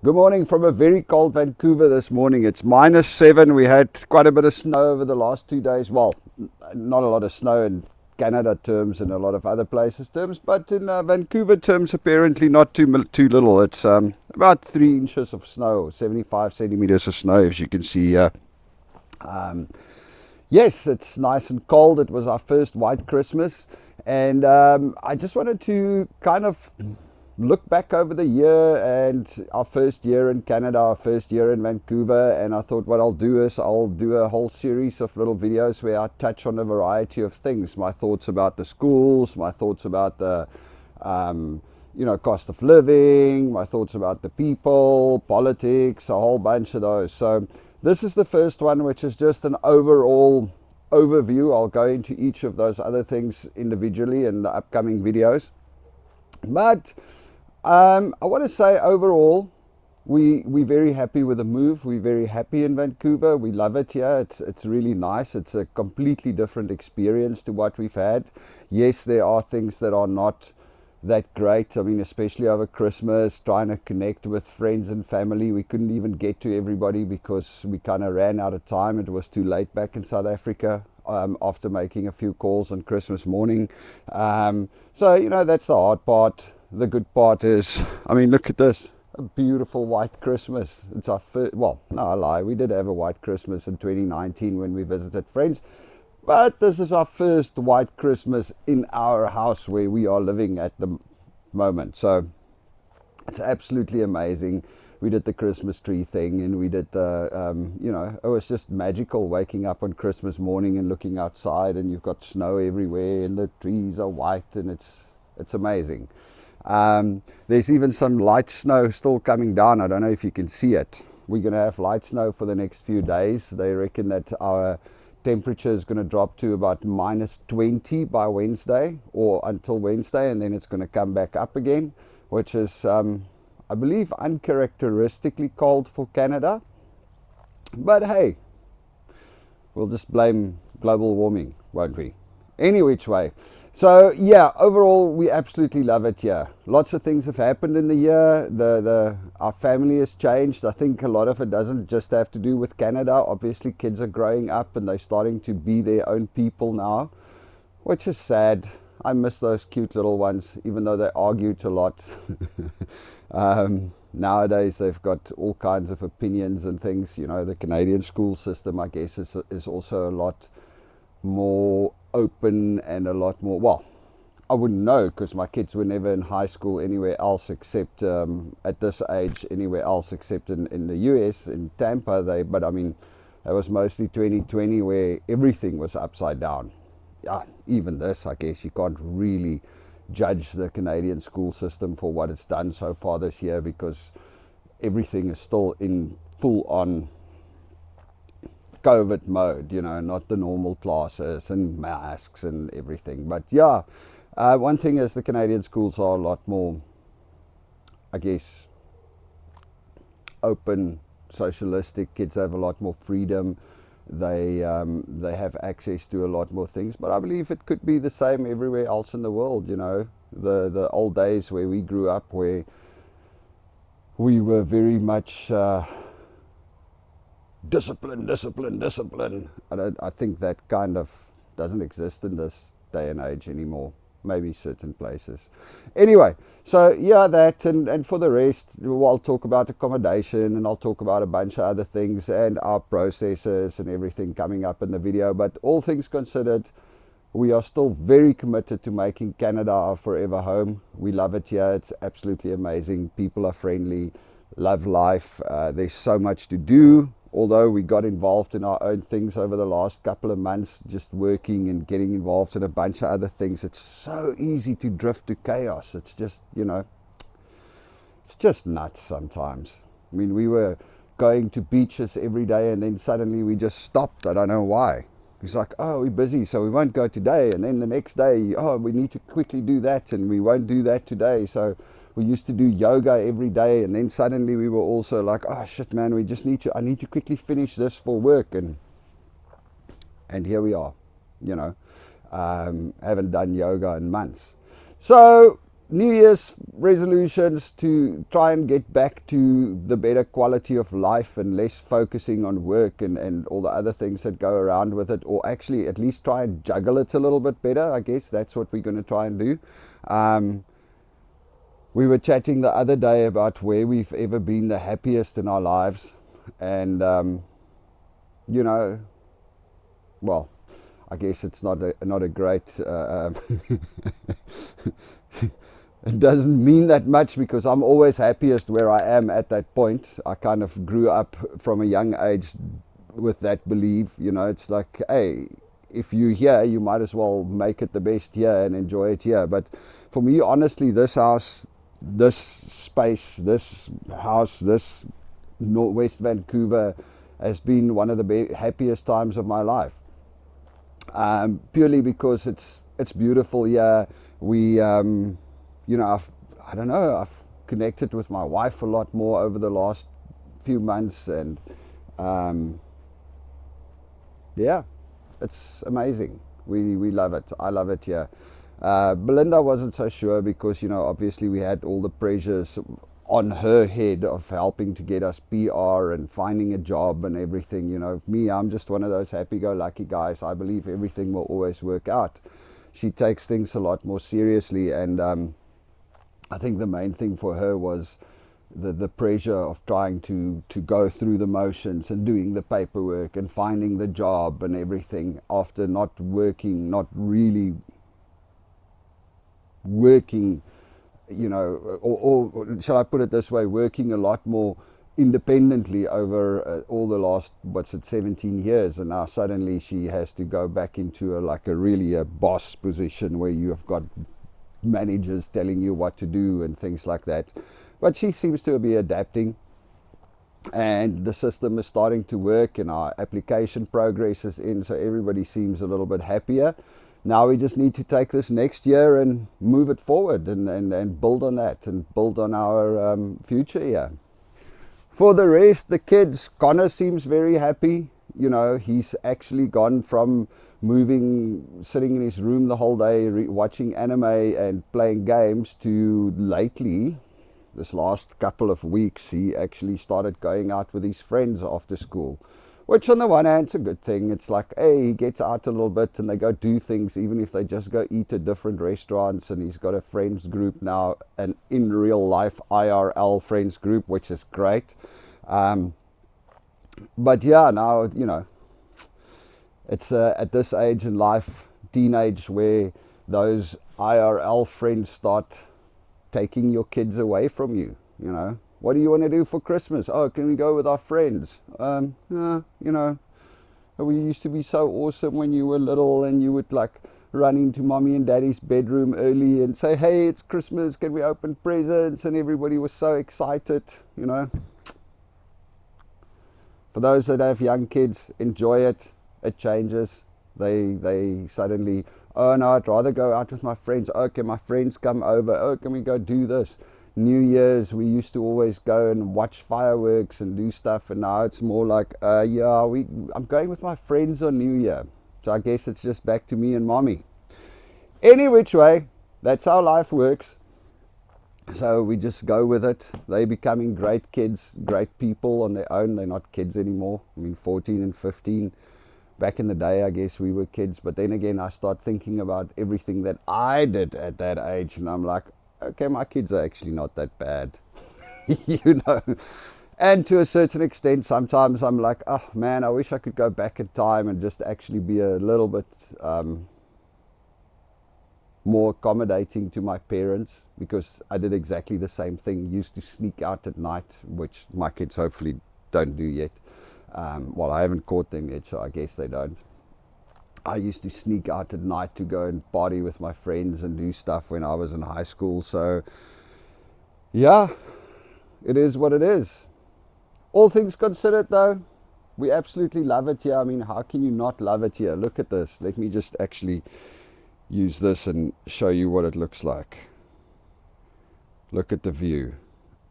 Good morning from a very cold Vancouver this morning. It's -7. We had quite a bit of snow over the last 2 days. Well, not a lot of snow in Canada terms and a lot of other places terms, but in Vancouver terms, apparently not too little. It's about 3 inches of snow, 75 centimeters of snow, as you can see here. Yes, it's nice and cold. It was our first white Christmas, and I just wanted to kind of look back over the year and our first year in Canada, our first year in Vancouver, and I thought what I'll do is I'll do a whole series of little videos where I touch on a variety of things. My thoughts about the schools, my thoughts about the cost of living, my thoughts about the people, politics, a whole bunch of those. So this is the first one, which is just an overall overview. I'll go into each of those other things individually in the upcoming videos. But I want to say overall, we're very happy with the move. We're very happy in Vancouver. We love it here. It's really nice. It's a completely different experience to what we've had. Yes, there are things that are not that great. I mean, especially over Christmas, trying to connect with friends and family. We couldn't even get to everybody because we kind of ran out of time. It was too late back in South Africa after making a few calls on Christmas morning. So, that's the hard part. The good part is, I mean, look at this. A beautiful white Christmas. It's our first, well, no, I lie. We did have a white Christmas in 2019 when we visited friends. But this is our first white Christmas in our house where we are living at the moment. So it's absolutely amazing. We did the Christmas tree thing, and we did the, it was just magical waking up on Christmas morning and looking outside, and you've got snow everywhere, and the trees are white, and it's amazing. There's even some light snow still coming down. I don't know if you can see it. We're going to have light snow for the next few days. They reckon that our temperature is going to drop to about -20 by Wednesday, or until Wednesday, and then it's going to come back up again, which is I believe uncharacteristically cold for Canada. But hey, we'll just blame global warming, won't we? Any which way. So yeah, overall we absolutely love it here. Lots of things have happened in the year. Our family has changed. I think a lot of it doesn't just have to do with Canada. Obviously kids are growing up and they're starting to be their own people now, which is sad. I miss those cute little ones, even though they argued a lot. Nowadays they've got all kinds of opinions and things. The Canadian school system, I guess, is also a lot more open and a lot more, well, I wouldn't know because my kids were never in high school anywhere else except at this age anywhere else except in the US, in Tampa. But I mean, that was mostly 2020 where everything was upside down. Yeah, even this, I guess you can't really judge the Canadian school system for what it's done so far this year because everything is still in full on COVID mode, not the normal classes and masks and everything. But yeah, one thing is the Canadian schools are a lot more, I guess, open, socialistic. Kids have a lot more freedom. They have access to a lot more things. But I believe it could be the same everywhere else in the world. The old days where we grew up, where we were very much discipline. I think that kind of doesn't exist in this day and age anymore. Maybe certain places. Anyway, so yeah, that and for the rest, I'll talk about accommodation and I'll talk about a bunch of other things and our processes and everything coming up in the video. But all things considered, we are still very committed to making Canada our forever home. We love it here. It's absolutely amazing. People are friendly, love life. There's so much to do. Although we got involved in our own things over the last couple of months, just working and getting involved in a bunch of other things, it's so easy to drift to chaos. It's just, it's just nuts sometimes. I mean, we were going to beaches every day and then suddenly we just stopped. I don't know why. It's like, oh, we're busy, so we won't go today. And then the next day, oh, we need to quickly do that and we won't do that today. So we used to do yoga every day, and then suddenly we were also like, oh shit, man, I need to quickly finish this for work, and here we are, haven't done yoga in months. So New Year's resolutions to try and get back to the better quality of life and less focusing on work and all the other things that go around with it, or actually at least try and juggle it a little bit better. I guess that's what we're going to try and do. We were chatting the other day about where we've ever been the happiest in our lives, and you know, well, I guess it's not a great it doesn't mean that much, because I'm always happiest where I am at that point. I kind of grew up from a young age with that belief. It's like, hey, if you're here, you might as well make it the best here and enjoy it here. But for me, honestly, this house, this space, this house, this West Vancouver has been one of the happiest times of my life. Purely because it's beautiful here. We I don't know, I've connected with my wife a lot more over the last few months, and yeah, it's amazing. We love it. I love it here. Belinda wasn't so sure because, obviously we had all the pressures on her head of helping to get us PR and finding a job and everything. Me, I'm just one of those happy-go-lucky guys. I believe everything will always work out. She takes things a lot more seriously, and I think the main thing for her was the pressure of trying to go through the motions and doing the paperwork and finding the job and everything after not really working, or shall I put it this way, working a lot more independently over all the last 17 years, and now suddenly she has to go back into a boss position where you have got managers telling you what to do and things like that. But she seems to be adapting, and the system is starting to work, and our application progress is in, so everybody seems a little bit happier. Now we just need to take this next year and move it forward and build on that and build on our future here. For the rest, the kids, Connor seems very happy. He's actually gone from sitting in his room the whole day watching anime and playing games to lately, this last couple of weeks, he actually started going out with his friends after school, which on the one hand is a good thing. It's like, hey, he gets out a little bit and they go do things, even if they just go eat at different restaurants. And he's got a friends group now, an in real life IRL friends group, which is great. But yeah, now, it's at this age in life, teenage, where those IRL friends start taking your kids away from you. What do you want to do for Christmas? Oh, can we go with our friends? We used to be so awesome when you were little, and you would run into mommy and daddy's bedroom early and say, hey, it's Christmas, can we open presents? And everybody was so excited. For those that have young kids, enjoy it. It changes. They suddenly, oh no, I'd rather go out with my friends. Oh, can my friends come over? Oh, can we go do this? New Year's, we used to always go and watch fireworks and do stuff, and now it's more like, I'm going with my friends on New Year. So I guess it's just back to me and mommy. Any which way, that's how life works. So we just go with it. They're becoming great kids, great people on their own. They're not kids anymore. 14 and 15. Back in the day, I guess we were kids. But then again, I start thinking about everything that I did at that age. And I'm like, okay, my kids are actually not that bad. And to a certain extent, sometimes I'm like, oh man, I wish I could go back in time and just actually be a little bit more accommodating to my parents, because I did exactly the same thing. Used to sneak out at night, which my kids hopefully don't do yet. Well, I haven't caught them yet, so I guess they don't. I used to sneak out at night to go and party with my friends and do stuff when I was in high school. So yeah, it is what it is. All things considered though, we absolutely love it here. I mean, how can you not love it here? Look at this. Let me just actually use this and show you what it looks like. Look at the view.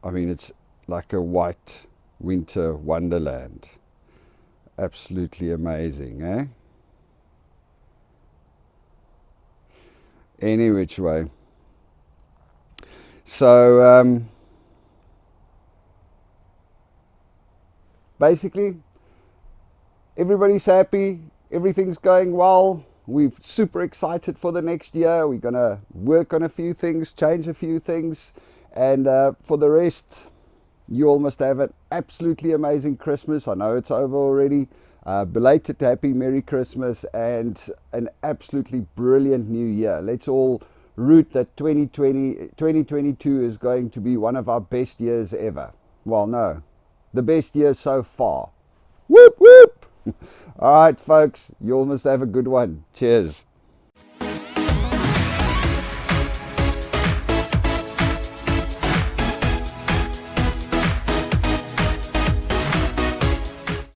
I mean, it's like a white winter wonderland. Absolutely amazing, eh? Any which way, So basically, everybody's happy, everything's going well. We're super excited for the next year. We're going to work on a few things, change a few things, and for the rest, you all must have an absolutely amazing Christmas. I know it's over already. Belated happy Merry Christmas and an absolutely brilliant new year. Let's all root that 2022 is going to be one of our best years ever. Well, no, the best year so far. Whoop, whoop. All right, folks, you all must have a good one. Cheers.